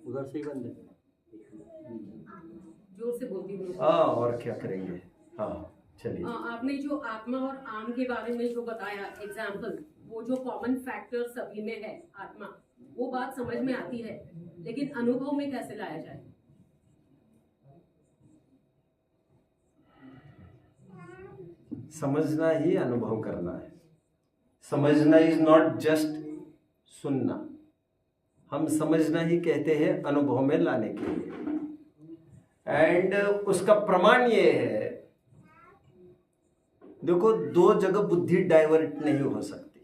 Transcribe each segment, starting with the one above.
उधर से ही बंद है, जोर से बोलती हूँ। हाँ, और क्या करेंगे। हाँ चलिए। आपने जो आत्मा और आम के बारे में जो बताया एग्जाम्पल, वो जो कॉमन फैक्टर सभी में है आत्मा, वो बात समझ में आती है, लेकिन अनुभव में कैसे लाया जाए? समझना ही अनुभव करना है। समझना इज नॉट जस्ट सुनना, हम समझना ही कहते हैं अनुभव में लाने के लिए। एंड उसका प्रमाण ये है, देखो दो जगह बुद्धि डाइवर्ट नहीं हो सकती।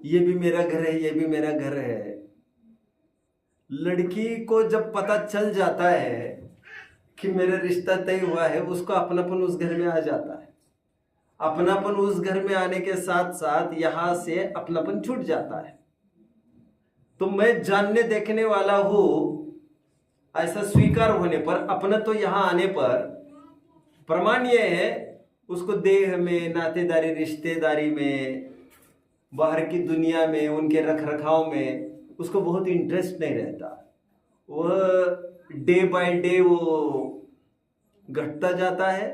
ये भी मेरा घर है, ये भी मेरा घर है। लड़की को जब पता चल जाता है कि मेरा रिश्ता तय हुआ है, उसको अपनापन उस घर में आ जाता है। अपनापन उस घर में आने के साथ साथ यहां से अपनापन छूट जाता है। तो मैं जानने देखने वाला हूं, ऐसा स्वीकार होने पर, अपना तो यहां आने पर प्रमाण ये है, उसको देह में, नातेदारी, रिश्तेदारी में, बाहर की दुनिया में, उनके रख रखाव में उसको बहुत इंटरेस्ट नहीं रहता। वह डे बाय डे वो घटता जाता है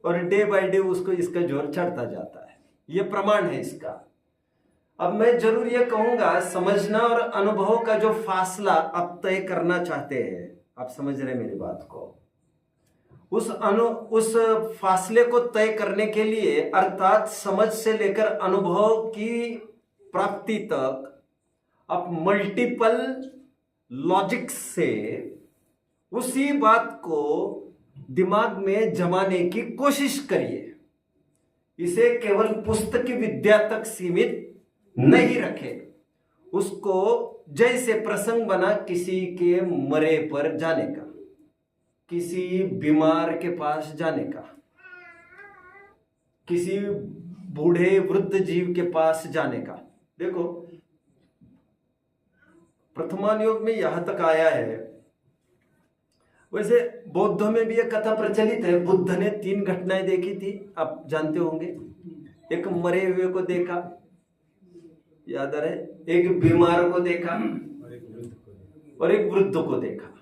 और डे बाय डे उसको इसका जोर चढ़ता जाता है। ये प्रमाण है इसका। अब मैं जरूर ये कहूंगा, समझना और अनुभव का जो फासला आप तय करना चाहते हैं, आप समझ रहे मेरी बात को, उस फासले को तय करने के लिए, अर्थात समझ से लेकर अनुभव की प्राप्ति तक, आप मल्टीपल लॉजिक से उसी बात को दिमाग में जमाने की कोशिश करिए। इसे केवल पुस्तक विद्या तक सीमित नहीं रखे। उसको जैसे प्रसंग बना किसी के मरे पर जाने का, किसी बीमार के पास जाने का, किसी बूढ़े वृद्ध जीव के पास जाने का। देखो प्रथमान योग में यहां तक आया है। वैसे बौद्धों में भी एक कथा प्रचलित है। बुद्ध ने 3 घटनाएं देखी थी, आप जानते होंगे। एक मरे हुए को देखा, याद आ रहा है, एक बीमार को देखा और एक वृद्ध को देखा।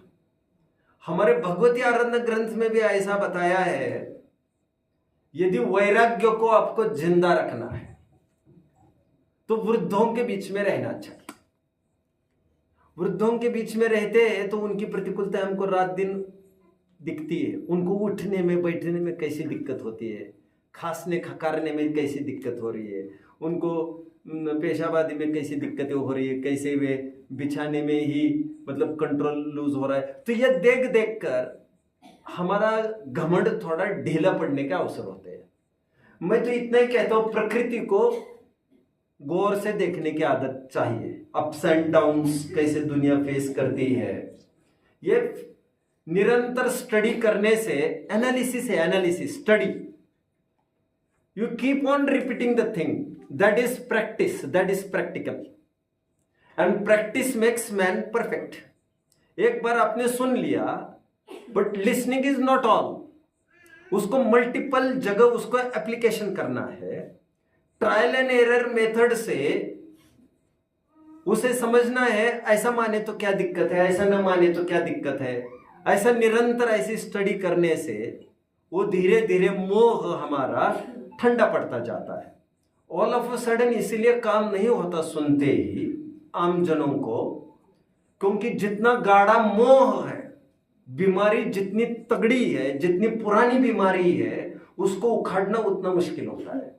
हमारे भगवती आराधना ग्रंथ में भी ऐसा बताया है, यदि वैराग्य को आपको जिंदा रखना है तो वृद्धों के बीच में रहना चाहिए। वृद्धों के बीच में रहते हैं तो उनकी प्रतिकूलता हमको रात दिन दिखती है। उनको उठने में बैठने में कैसी दिक्कत होती है, खांसने खकारने में कैसी दिक्कत हो रही है, उनको पेशाबादी में कैसी दिक्कतें हो रही है, कैसे वे बिछाने में ही मतलब कंट्रोल लूज हो रहा है। तो यह देख देख कर हमारा घमंड थोड़ा ढीला पड़ने के अवसर होते हैं। मैं तो इतना ही कहता हूं, प्रकृति को गौर से देखने की आदत चाहिए। अप्स एंड डाउन्स कैसे दुनिया फेस करती है, ये निरंतर स्टडी करने से, एनालिसिस है, analysis, study, you keep on repeating the thing, that is practice, that is practical, and practice makes man perfect. एक बार आपने सुन लिया, but listening is not all, उसको मल्टीपल जगह उसको एप्लीकेशन करना है। ट्रायल एंड एरर मेथड से उसे समझना है, ऐसा माने तो क्या दिक्कत है, ऐसा न माने तो क्या दिक्कत है। ऐसा निरंतर ऐसी स्टडी करने से वो धीरे धीरे मोह हमारा ठंडा पड़ता जाता है। ऑल ऑफ अ सडन इसीलिए काम नहीं होता सुनते ही आम जनों को, क्योंकि जितना गाढ़ा मोह है, बीमारी जितनी तगड़ी है, जितनी पुरानी बीमारी है, उसको उखाड़ना उतना मुश्किल होता है।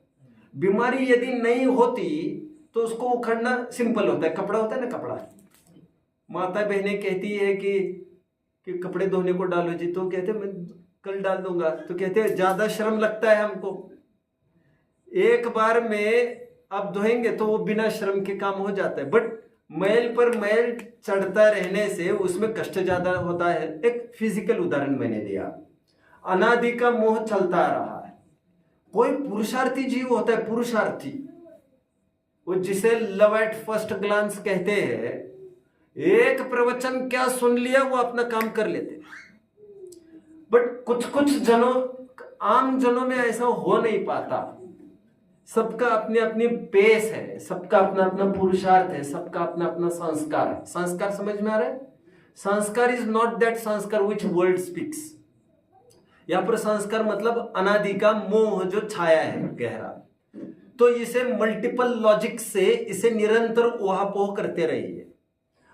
बीमारी यदि नहीं होती तो उसको उखाड़ना सिंपल होता है। कपड़ा होता है ना, कपड़ा, माता बहनें कहती है कि कपड़े धोने को डालो जी, तो कहते मैं कल डाल दूंगा, तो कहते हैं ज्यादा श्रम लगता है हमको, एक बार में अब धोएंगे तो वो बिना श्रम के काम हो जाता है। बट मैल पर मैल चढ़ता रहने से उसमें कष्ट ज्यादा होता है। एक फिजिकल उदाहरण मैंने दिया, अनादि का मोह चलता रहा है। कोई पुरुषार्थी जीव होता है, पुरुषार्थी, वो जिसे लव एट फर्स्ट ग्लांस कहते हैं, एक प्रवचन क्या सुन लिया वो अपना काम कर लेते। बट कुछ जनों, आम जनों में ऐसा हो नहीं पाता। सबका अपनी अपनी पेस है, सबका अपना अपना पुरुषार्थ है, सबका अपना अपना संस्कार है। संस्कार समझ में आ रहा है? संस्कार इज नॉट दैट संस्कार विच वर्ल्ड स्पीक्स। यहां पर संस्कार मतलब अनादि का मोह जो छाया है गहरा, तो इसे मल्टीपल लॉजिक से इसे निरंतर ओहापोह करते रहिए।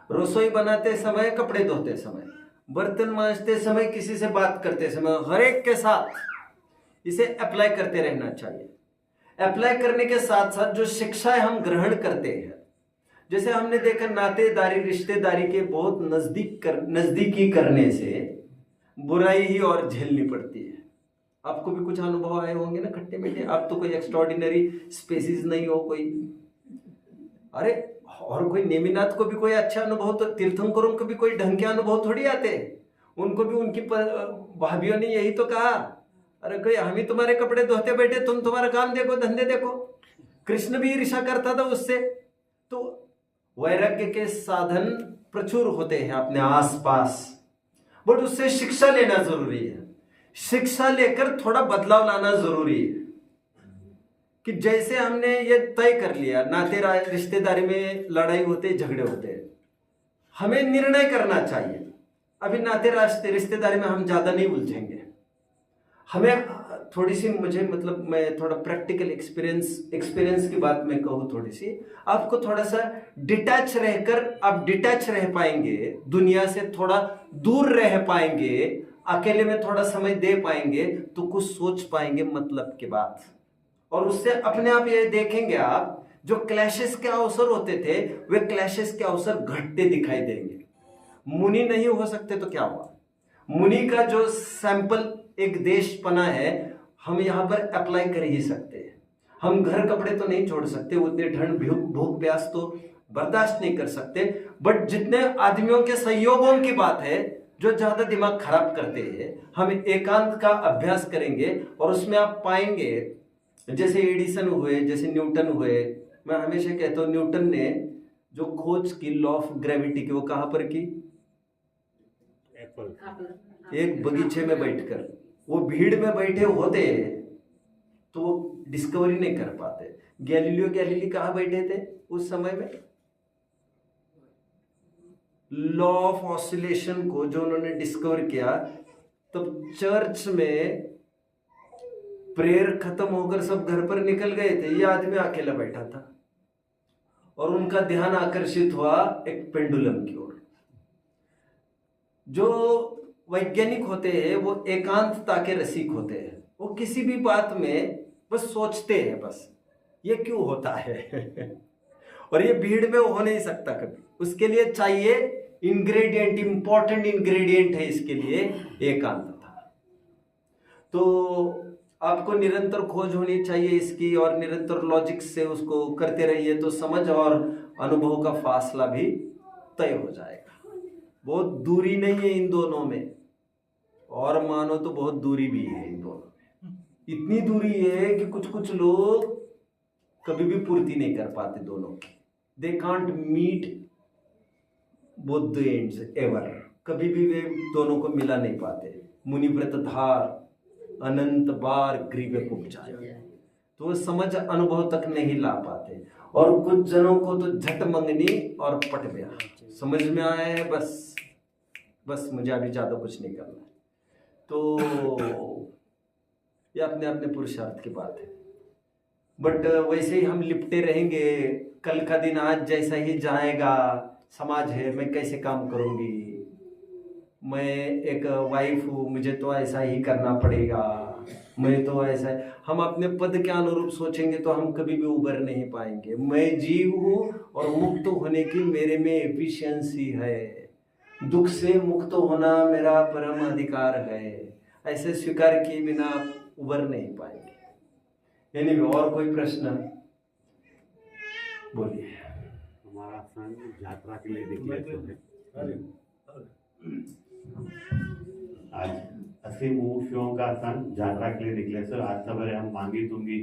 रसोई बनाते समय, कपड़े धोते समय, बर्तन मांजते समय, किसी से बात करते समय, हर एक के साथ इसे अप्लाई करते रहना चाहिए। अप्लाई करने के साथ साथ जो शिक्षाएं हम ग्रहण करते हैं, जैसे हमने देखा नातेदारी रिश्तेदारी के बहुत नजदीकी करने से बुराई ही और झेलनी पड़ती है। आपको भी कुछ अनुभव आए होंगे ना खट्टे मीठे। आप तो कोई एक्स्ट्रॉर्डिनरी स्पेसिस नहीं हो कोई, अरे और कोई नेमिनाथ को भी कोई अच्छा अनुभव, तो तीर्थंकरों को भी कोई ढंग के अनुभव थोड़ी आते हैं। उनको भी उनकी भाभियों ने यही तो कहा, अरे कोई हम ही तुम्हारे कपड़े धोते बैठे, तुम तुम्हारा काम देखो, धंधे देखो। कृष्ण भी ईर्ष्या करता था उससे। तो वैराग्य के साधन प्रचुर होते हैं अपने आसपास, बट उससे शिक्षा लेना जरूरी है। शिक्षा लेकर थोड़ा बदलाव लाना जरूरी है कि जैसे हमने ये तय कर लिया नाते रिश्तेदारी में लड़ाई होते, झगड़े होते, हमें निर्णय करना चाहिए अभी नाते रिश्तेदारी में हम ज्यादा नहीं उलझेंगे। हमें थोड़ी सी, मुझे मतलब मैं थोड़ा प्रैक्टिकल एक्सपीरियंस की बात मैं कहूँ थोड़ी सी, आपको थोड़ा सा डिटैच रहकर आप डिटैच रह पाएंगे, दुनिया से थोड़ा दूर रह पाएंगे, अकेले में थोड़ा समय दे पाएंगे, तो कुछ सोच पाएंगे मतलब की बात। और उससे अपने आप ये देखेंगे आप, जो क्लैशेस के अवसर होते थे वे क्लैशेस के अवसर घटते दिखाई देंगे। मुनि नहीं हो सकते तो क्या हुआ? मुनि का जो सैंपल एक देशपना है, हम यहां पर अप्लाई कर ही सकते हैं। हम घर कपड़े तो नहीं छोड़ सकते, उतने ठंड भूख प्यास तो बर्दाश्त नहीं कर सकते, बट जितने आदमियों के संयोगों की बात है जो ज्यादा दिमाग खराब करते हैं, हम एकांत का अभ्यास करेंगे और उसमें आप पाएंगे, जैसे एडिसन हुए, जैसे न्यूटन हुए। मैं हमेशा कहता हूं न्यूटन ने जो खोज की लॉ ऑफ ग्रेविटी की, वो कहां पर की? एक बगीचे में बैठकर। वो भीड़ में बैठे होते तो वो डिस्कवरी नहीं कर पाते। गैलीलियो गैलीली कहां बैठे थे उस समय में? लॉ ऑफ ऑसिलेशन को जो उन्होंने डिस्कवर किया, तब चर्च में प्रेयर खत्म होकर सब घर पर निकल गए थे, ये आदमी अकेला बैठा था और उनका ध्यान आकर्षित हुआ एक पेंडुलम की ओर। जो वैज्ञानिक होते हैं वो एकांतता के रसिक होते हैं, वो किसी भी बात में बस सोचते हैं, बस ये क्यों होता है और ये भीड़ में हो नहीं सकता कभी। उसके लिए चाहिए इंग्रेडिएंट, इंपॉर्टेंट इंग्रेडिएंट है इसके लिए एकांतता। तो आपको निरंतर खोज होनी चाहिए इसकी, और निरंतर लॉजिक से उसको करते रहिए तो समझ और अनुभव का फासला भी तय हो जाएगा। बहुत दूरी नहीं है इन दोनों में, और मानो तो बहुत दूरी भी है इन दोनों में। इतनी दूरी है कि कुछ कुछ लोग कभी भी पूर्ति नहीं कर पाते दोनों की। They can't meet both the ends ever. कभी भी वे दोनों को मिला नहीं पाते। मुनिव्रत धार अनंत बार ग्रीवे उपजाए, तो वो समझ अनुभव तक नहीं ला पाते। और कुछ जनों को तो झट मंगनी और पट गया, समझ में आया है, बस मुझे अभी ज्यादा कुछ नहीं करना है। तो ये अपने अपने पुरुषार्थ की बात है। बट वैसे ही हम लिपटे रहेंगे, कल का दिन आज जैसा ही जाएगा, समाज है, मैं कैसे काम करूंगी, मैं एक वाइफ हूँ, मुझे तो ऐसा ही करना पड़ेगा, मैं तो ऐसा है। हम अपने पद के अनुरूप सोचेंगे तो हम कभी भी उबर नहीं पाएंगे। मैं जीव हूँ और मुक्त होने की मेरे में एफिशिएंसी है, दुख से मुक्त होना मेरा परम अधिकार है, ऐसे स्वीकार किए बिना आप उबर नहीं पाएंगे। यानी और कोई प्रश्न बोलिए। हमारा सन यात्रा के लिए डिक्लेयर आज 80 मुमुक्षुओं का सन यात्रा के लिए निकले सर। आज सवेरे हम मांगी तुंगी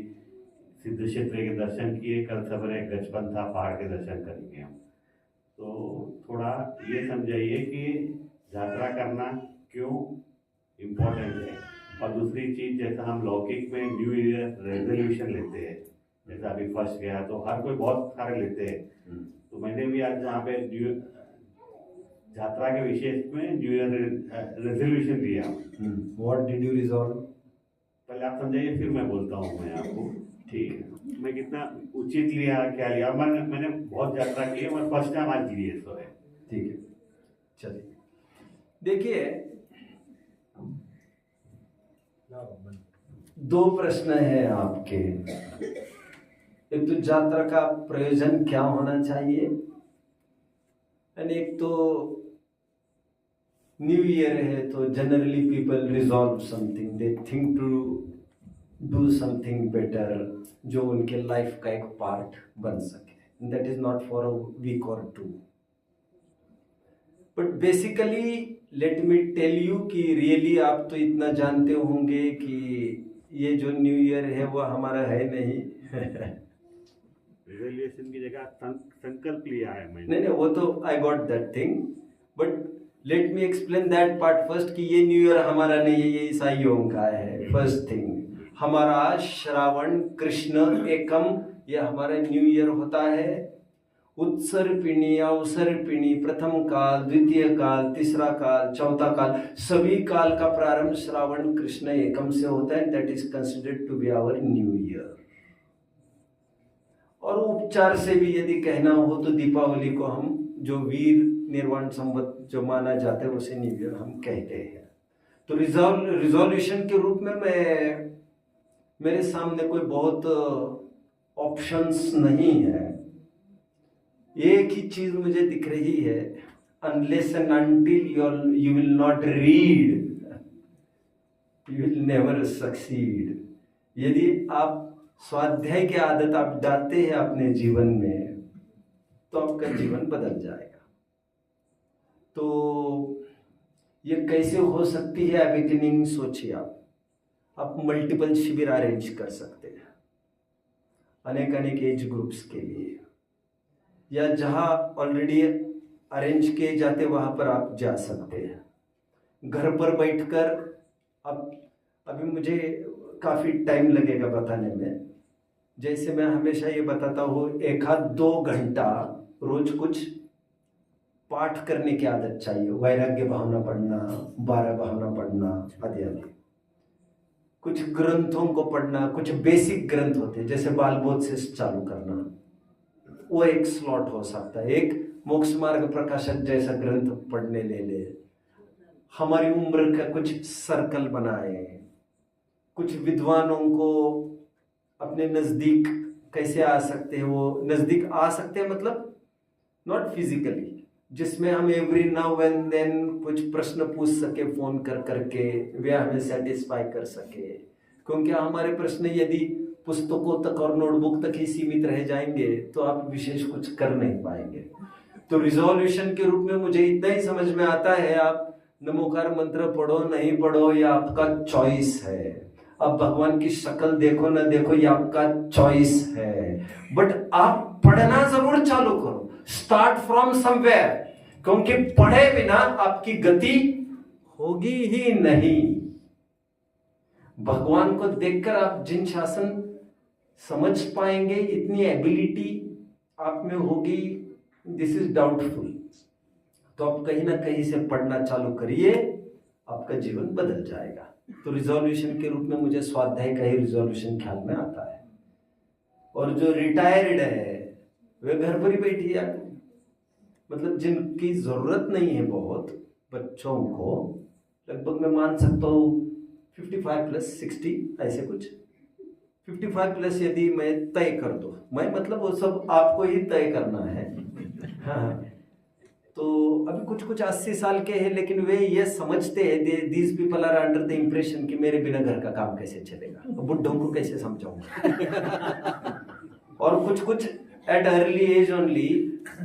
सिद्ध क्षेत्र के दर्शन किए, कल सवेरे गजपंथा पहाड़ के दर्शन करेंगे हम। तो थोड़ा ये समझाइए कि यात्रा करना क्यों इम्पोर्टेंट है। और दूसरी चीज, जैसा हम लौकिक में न्यू ईयर रेजोल्यूशन लेते हैं, जैसे अभी फर्स्ट गया तो हर कोई बहुत सारे लेते हैं, तो मैंने भी आज जहाँ पे यात्रा के विशेष में न्यू ईयर रेजोल्यूशन लिया। What did you resolve? पहले आप समझाइए फिर मैं बोलता हूँ मैं आपको। ठीक है, मैं कितना उचित लिया क्या लिया, मैंने बहुत यात्रा की है, मैं फर्स्ट टाइम आज लिए सो है। ठीक है, चलिए देखिए, दो प्रश्न है आपके। एक तो यात्रा का प्रयोजन क्या होना चाहिए, और एक तो न्यू ईयर है तो generally people resolve something, they think to do something better जो उनके लाइफ का एक पार्ट बन सके। That is not for a week और two, but basically let me tell you कि रियली आप तो इतना जानते होंगे कि ये जो न्यू ईयर है वो हमारा है नहीं। रिजोल्यूशन की जगह संकल्प लिया है मैंने। नहीं, वो तो I got that thing, but let me explain that part first कि ये न्यू ईयर हमारा नहीं है, ये ईसाइयों का है। फर्स्ट थिंग, हमारा श्रावण कृष्ण एकम ये हमारा न्यू ईयर होता है। उत्सर्पिणी अवसर्पिणी, प्रथम काल, द्वितीय काल, तीसरा काल, चौथा काल, सभी काल का प्रारंभ श्रावण कृष्ण एकम से होता है। That is considered to be our new year. और उपचार से भी यदि कहना हो तो दीपावली को हम जो वीर निर्वाण संवत जो माना जाता है उसे न्यू ईयर हम कहते हैं। तो रिजोल्यूशन के रूप में मेरे सामने कोई बहुत ऑप्शंस नहीं है। एक ही चीज मुझे दिख रही है, unless and until you will not read you will never succeed. यदि आप स्वाध्याय की आदत आप डालते हैं अपने जीवन में तो आपका जीवन बदल जाएगा। तो ये कैसे हो सकती है अवेकनिंग, सोचिए आप मल्टीपल शिविर अरेंज कर सकते हैं अनेक एज ग्रुप्स के लिए, या जहां ऑलरेडी अरेंज किए जाते वहां पर आप जा सकते हैं। घर पर बैठकर अब अभी मुझे काफ़ी टाइम लगेगा बताने में। जैसे मैं हमेशा ये बताता हूँ, 1-2 घंटा रोज कुछ पाठ करने की आदत चाहिए। वैराग्य भावना पढ़ना, 12 भावना पढ़ना आदि आदि। कुछ ग्रंथों को पढ़ना, कुछ बेसिक ग्रंथ होते हैं जैसे बालबोध से चालू करना, वो एक स्लॉट हो सकता है। एक मोक्ष मार्ग प्रकाशक जैसा ग्रंथ पढ़ने ले। हमारी उम्र का कुछ सर्कल बनाए, कुछ विद्वानों को अपने नज़दीक कैसे आ सकते हैं, वो नज़दीक आ सकते हैं मतलब नॉट फिजिकली, जिसमें हम एवरी नाउ एंड देन कुछ प्रश्न पूछ सके फोन कर करके, वे हमें सेटिस्फाई कर सके। क्योंकि हमारे प्रश्न यदि पुस्तकों तक और नोटबुक तक ही सीमित रह जाएंगे तो आप विशेष कुछ कर नहीं पाएंगे। तो रिजोल्यूशन के रूप में मुझे इतना ही समझ में आता है, आप नमोकार मंत्र पढ़ो नहीं पढ़ो ये आपका चॉइस है। अब भगवान की शक्ल देखो ना देखो ये आपका चॉइस है, बट आप पढ़ना जरूर चालू करो। स्टार्ट फ्रॉम समवेयर, क्योंकि पढ़े बिना आपकी गति होगी ही नहीं। भगवान को देखकर आप जिन शासन समझ पाएंगे, इतनी एबिलिटी आप में होगी, दिस इज डाउटफुल। तो आप कहीं ना कहीं से पढ़ना चालू करिए, आपका जीवन बदल जाएगा। तो रिजोल्यूशन के रूप में मुझे स्वाध्याय का ही रिजोल्यूशन ख्याल में आता है। और जो रिटायर्ड है वे घर पर ही बैठी है, मतलब जिनकी जरूरत नहीं है बहुत बच्चों को, लगभग मैं मान सकता हूँ 55+60 ऐसे कुछ। 55+ यदि मैं तय कर दूं, मैं मतलब वो सब आपको ही तय करना है। हाँ, तो अभी कुछ 80 साल के हैं, लेकिन वे ये समझते हैं, these people are under the impression कि मेरे बिना घर का काम कैसे चलेगा, बुढ़ों को कैसे समझाऊंगा। और कुछ एट अर्ली एज ओनली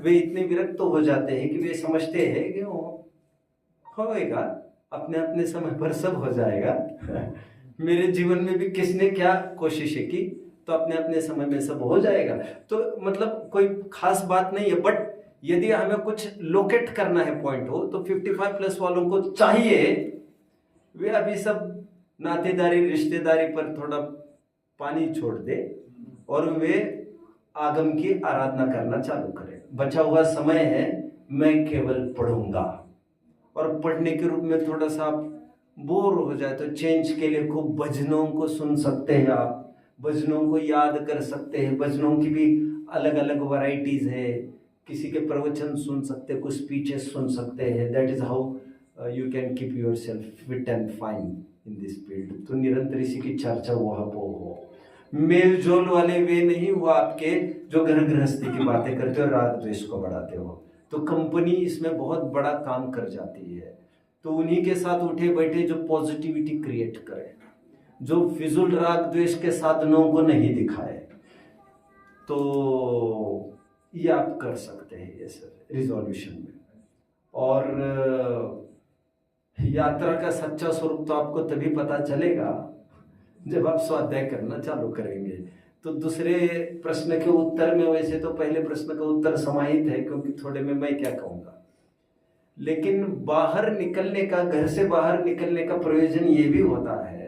वे इतने विरक्त हो जाते हैं कि वे समझते हैं कि होएगा, अपने अपने समय पर सब हो जाएगा। मेरे जीवन में भी किसने क्या कोशिशें की, तो अपने अपने समय में सब हो जाएगा। तो मतलब कोई खास बात नहीं है, बट यदि हमें कुछ लोकेट करना है पॉइंट हो, तो 55+ वालों को चाहिए वे अभी सब नातेदारी रिश्तेदारी पर थोड़ा पानी छोड़ दे और वे आगम की आराधना करना चालू करें। बचा हुआ समय है, मैं केवल पढ़ूंगा। और पढ़ने के रूप में थोड़ा सा आप बोर हो जाए तो चेंज के लिए खूब भजनों को सुन सकते हैं, आप भजनों को याद कर सकते हैं। भजनों की भी अलग अलग वैरायटीज है, किसी के प्रवचन सुन सकते हैं, कुछ स्पीचेस सुन सकते हैं। That is how you can keep your self fit and fine in this field. तो निरंतर इसी की चर्चा वहाँ पर हो। मेल जोल वाले वे नहीं हुआ आपके जो घर गृहस्थी की बातें करते हो, राग द्वेष को बढ़ाते हो। तो कंपनी इसमें बहुत बड़ा काम कर जाती है। तो उन्हीं के साथ उठे बैठे जो पॉजिटिविटी क्रिएट करे, जो फिजुल राग द्वेष के साधनों को नहीं दिखाए, तो ये आप कर सकते हैं ये सब रिजोल्यूशन में। और यात्रा का सच्चा स्वरूप तो आपको तभी पता चलेगा जब आप स्वाध्याय करना चालू करेंगे। तो दूसरे प्रश्न के उत्तर में, वैसे तो पहले प्रश्न का उत्तर समाहित है, क्योंकि थोड़े में मैं क्या कहूँगा, लेकिन बाहर निकलने का, घर से बाहर निकलने का प्रयोजन ये भी होता है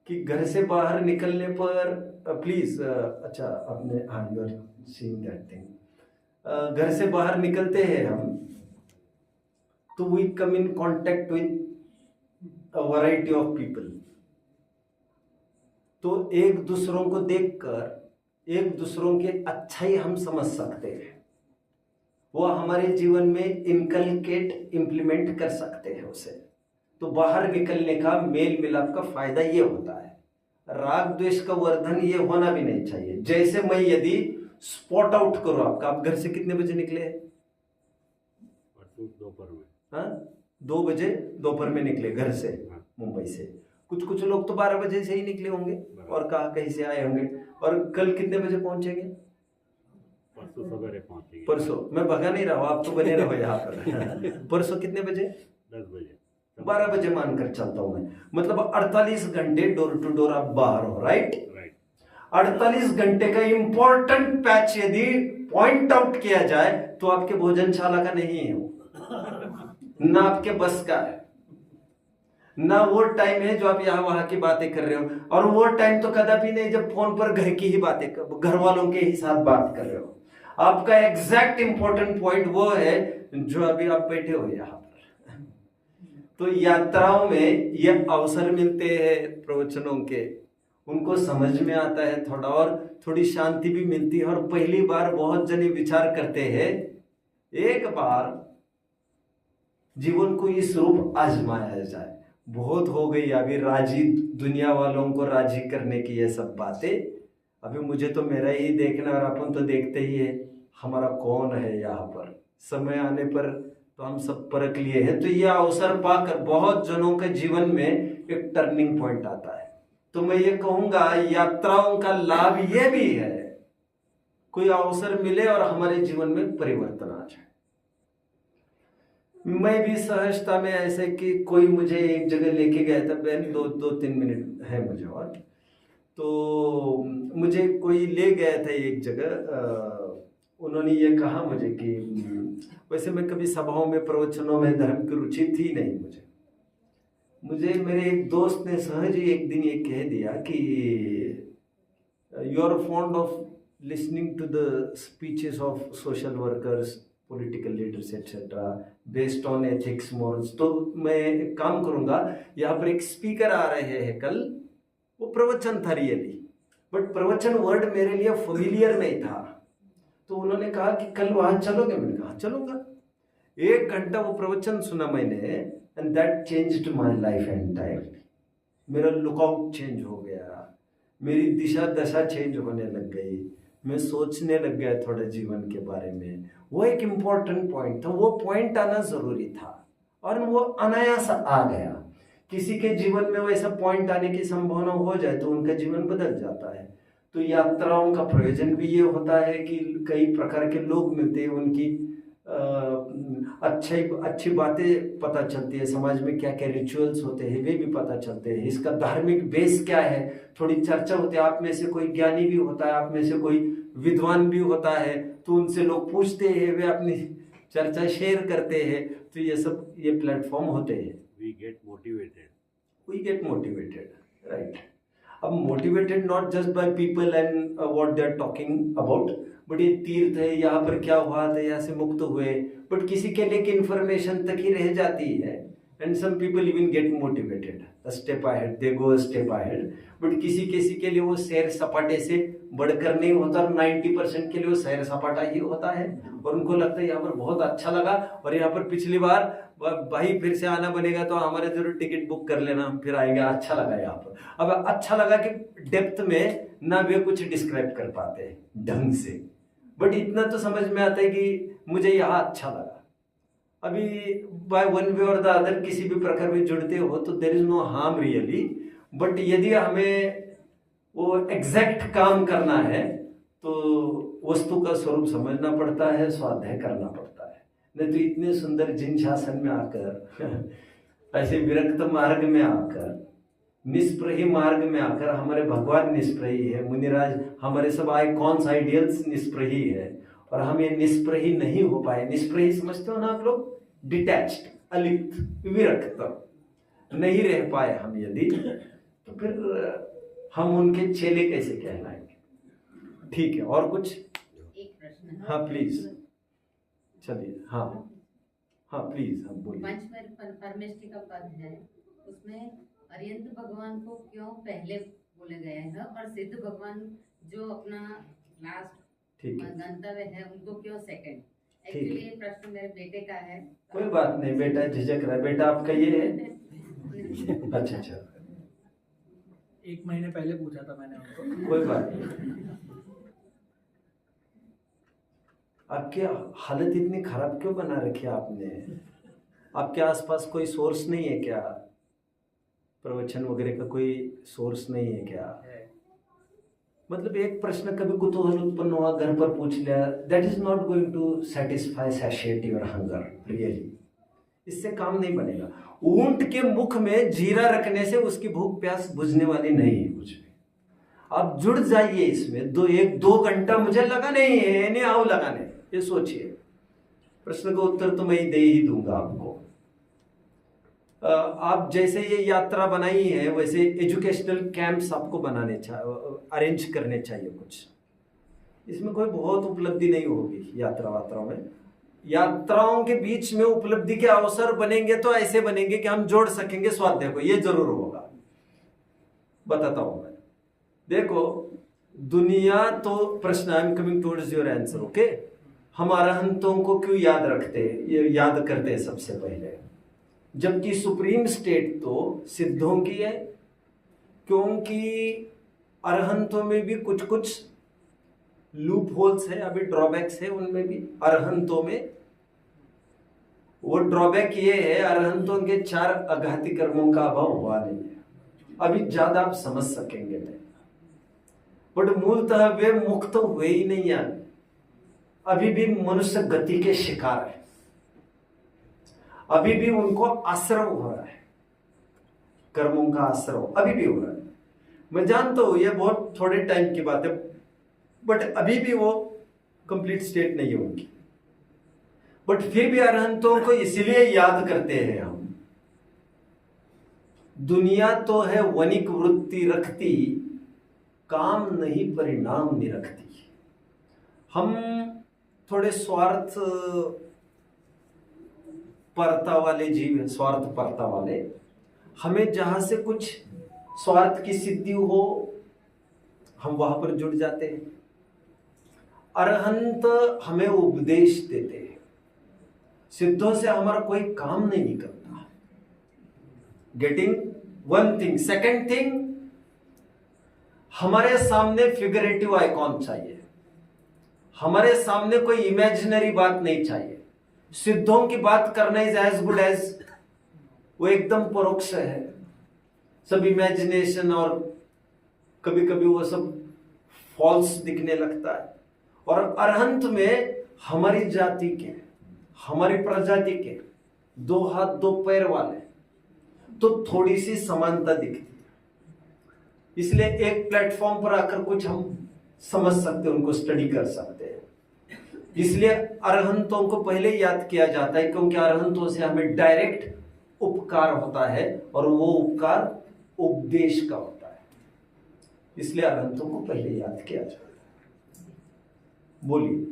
कि घर से बाहर निकलने पर प्लीज अच्छा आपने, हाँ you are seeing that thing, घर से बाहर निकलते हैं हम तो we come in contact with a variety of people. तो एक दूसरों को देखकर एक दूसरों की अच्छाई हम समझ सकते हैं, वो हमारे जीवन में इनकलकेट इम्प्लीमेंट कर सकते हैं उसे। तो बाहर निकलने का, मेल मिलाप का फायदा ये होता है। राग द्वेष का वर्धन ये होना भी नहीं चाहिए। जैसे मैं यदि स्पॉट आउट करूं आपका, आप घर से कितने बजे निकले? दोपहर में। हाँ, 2 बजे दोपहर में निकले घर से, मुंबई से। कुछ लोग तो 12 बजे से ही निकले होंगे और कहा कहीं से आए होंगे। और कल कितने बजे पहुंचेंगे? परसों सवेरे पहुंचेंगे। परसों मैं भगा नहीं रहा हूं, आप तो बने रहो यहाँ पर। परसों कितने बजे? 10 बजे। 12 बजे मानकर चलता हूं मैं। मतलब 48 घंटे डोर टू डोर आप बाहर हो, राइट? 48 घंटे का इंपॉर्टेंट पैच यदि पॉइंट आउट किया जाए तो आपके भोजनशाला का नहीं है वो, ना आपके बस का है, ना वो टाइम है जो आप यहाँ वहां की बातें कर रहे हो। और वो टाइम तो कदापि नहीं जब फोन पर घर की ही बातें, घर वालों के ही साथ बात कर रहे हो। आपका एग्जैक्ट इंपॉर्टेंट पॉइंट वो है जो अभी आप बैठे हो यहाँ पर। तो यात्राओं में ये अवसर मिलते हैं प्रवचनों के, उनको समझ में आता है थोड़ा, और थोड़ी शांति भी मिलती है। और पहली बार बहुत जने विचार करते हैं एक बार जीवन को इस रूप आजमाया जाए। बहुत हो गई अभी राजी, दुनिया वालों को राजी करने की ये सब बातें। अभी मुझे तो मेरा ही देखना, और अपन तो देखते ही है हमारा कौन है यहाँ पर। समय आने पर तो हम सब परख लिए हैं। तो यह अवसर पाकर बहुत जनों के जीवन में एक टर्निंग पॉइंट आता है। तो मैं ये कहूँगा यात्राओं का लाभ ये भी है, कोई अवसर मिले और हमारे जीवन में परिवर्तन आ जाए। मैं भी सहजता में ऐसे कि कोई मुझे एक जगह लेके गया था, बहन 2-3 मिनट है मुझे, और तो मुझे कोई ले गया था एक जगह। उन्होंने ये कहा मुझे कि वैसे मैं कभी सभाओं में, प्रवचनों में धर्म की रुचि थी नहीं मुझे मेरे एक दोस्त ने सहज ही एक दिन ये कह दिया कि you are fond of listening to the speeches of social workers, political leaders etcetera, based on ethics, morals. तो मैं एक काम करूंगा, यहाँ पर एक स्पीकर आ रहे हैं कल, वो प्रवचन था रियली, बट प्रवचन वर्ड मेरे लिए फेमिलियर नहीं था। तो उन्होंने कहा कि कल वहां चलोगे? मैंने कहा चलूंगा। 1 घंटा वो प्रवचन सुना मैंने, and that changed my life entirely. मेरा लुकआउट चेंज हो गया, मेरी दिशा दशा चेंज होने लग गई, मैं सोचने लग गया थोड़ा जीवन के बारे में। वो एक इम्पोर्टेंट पॉइंट था, वो पॉइंट आना जरूरी था, और वो अनायास आ गया। किसी के जीवन में वैसा पॉइंट आने की संभावना हो जाए तो उनका जीवन बदल जाता है। तो यात्राओं का प्रयोजन भी ये होता है कि कई प्रकार के लोग मिलते हैं, उनकी अच्छी बातें पता चलती है, समाज में क्या क्या रिचुअल्स होते हैं वे भी पता चलते हैं, इसका धार्मिक बेस क्या है, थोड़ी चर्चा होती है। आप में से कोई ज्ञानी भी होता है, आप में से कोई विद्वान भी होता है, तो उनसे लोग पूछते हैं, वे अपनी चर्चा शेयर करते हैं। तो ये सब ये प्लेटफॉर्म होते हैं। We get motivated, right. अब motivated not just by people and what they are talking about, but ये तीर्थ है, यहाँ पर क्या हुआ था, यहाँ से मुक्त हुए, बट किसी के लिए इन्फॉर्मेशन तक ही रह जाती है। And some people even get motivated step ahead, they go step ahead, but किसी किसी के लिए वो सैर सपाटे से बढ़कर नहीं होता, और 90% के लिए वो सैर सपाटा ही होता है, और उनको लगता है यहाँ पर बहुत अच्छा लगा, और यहाँ पर पिछली बार भाई फिर से आना बनेगा तो हमारे जरूर टिकट बुक कर लेना, फिर आएगा, अच्छा लगा यहाँ पर। अब अच्छा लगा कि डेप्थ में ना वे कुछ डिस्क्राइब कर पाते हैं ढंग से, बट इतना तो समझ में आता है कि मुझे यहाँ अच्छा लगा। अभी बाय वन वे और द अदर किसी भी प्रकार में जुड़ते हो तो there is no harm really, but यदि हमें वो एग्जैक्ट काम करना है तो वस्तु का स्वरूप समझना पड़ता है, स्वाध्याय करना पड़ता है। नहीं तो इतने सुंदर जिन शासन में आकर ऐसे विरक्त मार्ग में आकर, निष्प्रही मार्ग में आकर, हमारे भगवान निष्प्रही है, मुनिराज हमारे सब आइकॉन्स आइडियल्स निष्प्रही है, और हम ये निष्प्रही नहीं हो पाए। निष्प्रही समझते हो ना आप लोग, डिटैच्ड, अलिप्त, विरक्त नहीं रह पाए हम यदि, तो फिर हम उनके चेले कैसे कहलाएंगे। ठीक है, और कुछ? एक प्रश्न है। हाँ प्लीज, चलिए। हाँ हाँ प्लीज, हम बोलिए। परमेष्टि का पद है, उसमें अरिहंत भगवान को क्यों पहले बोले गए हैं, और सिद्ध भगवान जो अपना लास्ट ठीक है, गंतव्य है उनको क्यों सेकंड? ठीक है। एक्चुअली ये प्रश्न मेरे बेटे का है। कोई बात नहीं, बेटा झिझक रहा है। बेटा आपका ये है? अच्छा अच्छा, 1 महीने पहले पूछा था मैंने उनको। कोई बात नहीं। आपकी हालत इतनी खराब क्यों बना रखी है आपने? आपके आसपास कोई सोर्स नहीं है क्या? प्रवचन वगैरह का कोई सोर्स नहीं है क्या? मतलब एक प्रश्न कभी कुतूहल उत्पन्न हुआ, घर पर पूछ लिया, that is not going to satisfy satisfy your hunger really. इससे काम नहीं बनेगा। ऊंट के मुख में जीरा रखने से उसकी भूख प्यास बुझने वाली नहीं है कुछ भी। आप जुड़ जाइए इसमें। 1-2 घंटा मुझे लगा नहीं है, नहीं आओ लगाने, ये सोचिए। प्रश्न का उत्तर तो मैं ही दे ही दूंगा आपको। आप जैसे ये यात्रा बनाई है वैसे एजुकेशनल कैंप्स आपको बनाने चाहिए, अरेंज करने चाहिए कुछ। इसमें कोई बहुत उपलब्धि नहीं होगी यात्रा वात्राओं में। यात्राओं के बीच में उपलब्धि के अवसर बनेंगे तो ऐसे बनेंगे कि हम जोड़ सकेंगे स्वाध्याय को, ये जरूर होगा। बताता हूं मैं। देखो, दुनिया तो प्रश्न, I am coming towards your answer, okay. हम अरहंतों को क्यों याद रखते हैं, ये याद करते हैं सबसे पहले, जबकि सुप्रीम स्टेट तो सिद्धों की है, क्योंकि अरहंतों में भी कुछ कुछ लूप होल्स है, अभी ड्रॉबैक्स है उनमें भी। अरहंतों में वो ड्रॉबैक ये है, अरहंतों के 4 अघाती कर्मों का अभाव हुआ नहीं है। अभी ज्यादा आप समझ सकेंगे नहीं, बट मूलतः वे मुक्त हुए ही नहीं है। अभी भी मनुष्य गति के शिकार है, अभी भी उनको आश्रव हो रहा है, कर्मों का आश्रव अभी भी हो रहा है। मैं जानता हूं ये बहुत थोड़े टाइम की बात है, बट अभी भी वो कंप्लीट स्टेट नहीं है उनकी। बट फिर भी अरहंतों को इसलिए याद करते हैं हम। दुनिया तो है वनिक वृत्ति रखती, काम नहीं परिणाम नहीं रखती। हम थोड़े स्वार्थ परता वाले जीव हैं, स्वार्थ परता वाले। हमें जहां से कुछ स्वार्थ की सिद्धि हो हम वहां पर जुड़ जाते हैं। अरहंत हमें उपदेश देते हैं, सिद्धों से हमारा कोई काम नहीं निकलता। Getting one thing. Second thing, हमारे सामने फिगरेटिव आइकॉन चाहिए, हमारे सामने कोई इमेजिनरी बात नहीं चाहिए। सिद्धों की बात करना इज एज गुड एज, वो एकदम परोक्ष है, सब इमेजिनेशन, और कभी कभी वो सब फॉल्स दिखने लगता है। और अरहंत में हमारी जाति के, हमारी प्रजाति के 2 हाथ 2 पैर वाले तो थोड़ी सी समानता दिखती है। इसलिए एक प्लेटफॉर्म पर आकर कुछ हम समझ सकते हैं, उनको स्टडी कर सकते हैं। इसलिए अरहंतों को पहले याद किया जाता है, क्योंकि अरहंतों से हमें डायरेक्ट उपकार होता है, और वो उपकार उपदेश का होता है। इसलिए अनंतों को पहले याद किया जाए। बोलिए,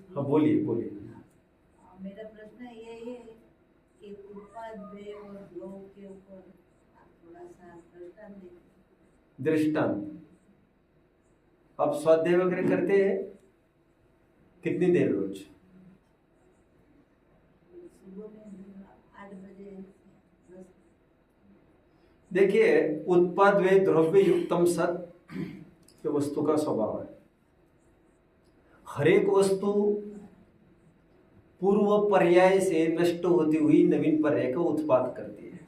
हाँ बोलिए बोलिए। मेरा प्रश्न ये है कि उत्पाद व्यय और द्रव के ऊपर आप थोड़ा सा दृष्टांत दें। दृष्टांत, आप स्वाध्याय वगैरह करते हैं कितनी देर रोज? सुबह में 8 बजे 10। देखिए, उत्पाद व्यय द्रव्य युक्तम सत ये वस्तु का स्वभाव है। हर एक वस्तु पूर्व पर्याय से नष्ट होती हुई नवीन पर्याय का उत्पाद करती है।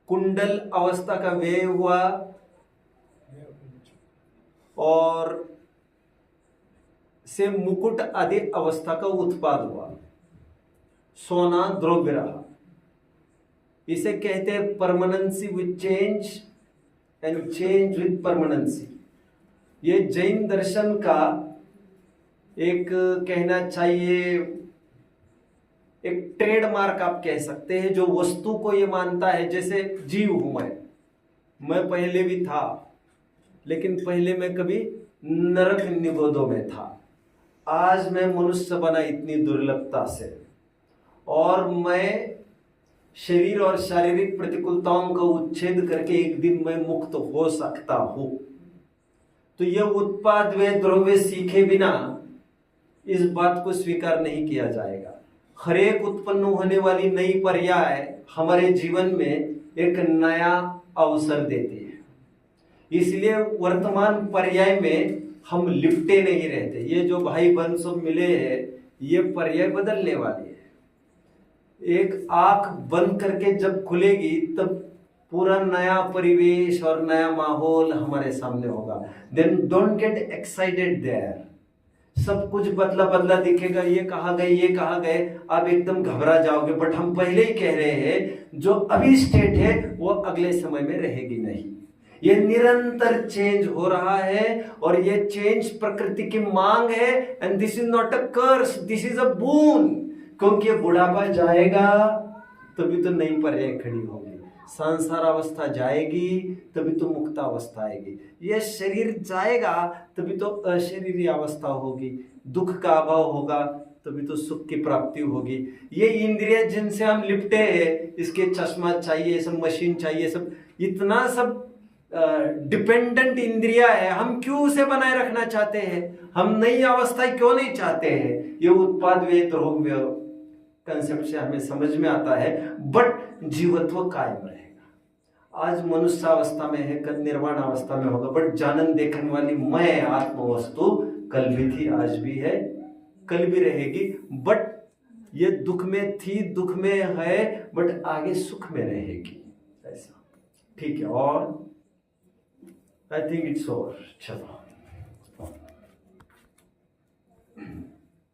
कुंडल अवस्था का व्यय हुआ और से मुकुट आदि अवस्था का उत्पाद हुआ, सोना द्रव्य रहा। इसे कहते हैं permanency with change and change with permanency. ये जैन दर्शन का एक कहना चाहिए एक ट्रेडमार्क आप कह सकते हैं, जो वस्तु को ये मानता है। जैसे जीव हूं मैं पहले भी था, लेकिन पहले मैं कभी नरक निगोदों में था। आज मैं मनुष्य बना इतनी दुर्लभता से, और मैं शरीर और शारीरिक प्रतिकूलताओं का उच्छेद करके एक दिन मैं मुक्त हो सकता हूं। तो यह उत्पाद व द्रव्य सीखे बिना इस बात को स्वीकार नहीं किया जाएगा। हर एक उत्पन्न होने वाली नई पर्याय हमारे जीवन में एक नया अवसर देती है। इसलिए वर्तमान पर्याय में हम लिपटे नहीं रहते। ये जो भाई बहन सब मिले हैं, ये पर्याय बदलने वाली है। एक आंख बंद करके जब खुलेगी तब पूरा नया परिवेश और नया माहौल हमारे सामने होगा। Then don't get excited there. सब कुछ बदला बदला दिखेगा, ये कहा गए ये कहा गए, आप एकदम घबरा जाओगे। बट हम पहले ही कह रहे हैं, जो अभी स्टेट है वो अगले समय में रहेगी नहीं। ये निरंतर चेंज हो रहा है, और ये चेंज प्रकृति की मांग है। And this is not a curse, this is a boon. क्योंकि बुढ़ापा जाएगा तभी तो नई पर्याय खड़ी होगी, संसार अवस्था जाएगी तभी तो मुक्त अवस्था आएगी, यह शरीर जाएगा तभी तो अशरीरी अवस्था होगी, दुख का अभाव होगा तभी तो सुख की प्राप्ति होगी। ये इंद्रिय जिनसे हम लिपटे हैं, इसके चश्मा चाहिए, सब मशीन चाहिए, सब इतना सब डिपेंडेंट इंद्रिया है। हम क्यों उसे बनाए रखना चाहते हैं? हम नई अवस्था क्यों नहीं चाहते हैं? ये उत्पाद व्यय द्रव्य कंसेप्ट से हमें समझ में आता है, बट जीवत्व कायम रहेगा। आज मनुष्य अवस्था में है, कल निर्वाण अवस्था में होगा, बट जानन देखने वाली मैं आत्म वस्तु कल भी थी, आज भी है, कल भी रहेगी। बट ये दुख में थी, दुख में है, बट आगे सुख में रहेगी। ऐसा ठीक है। और आई थिंक इट्स ओवर। चलो।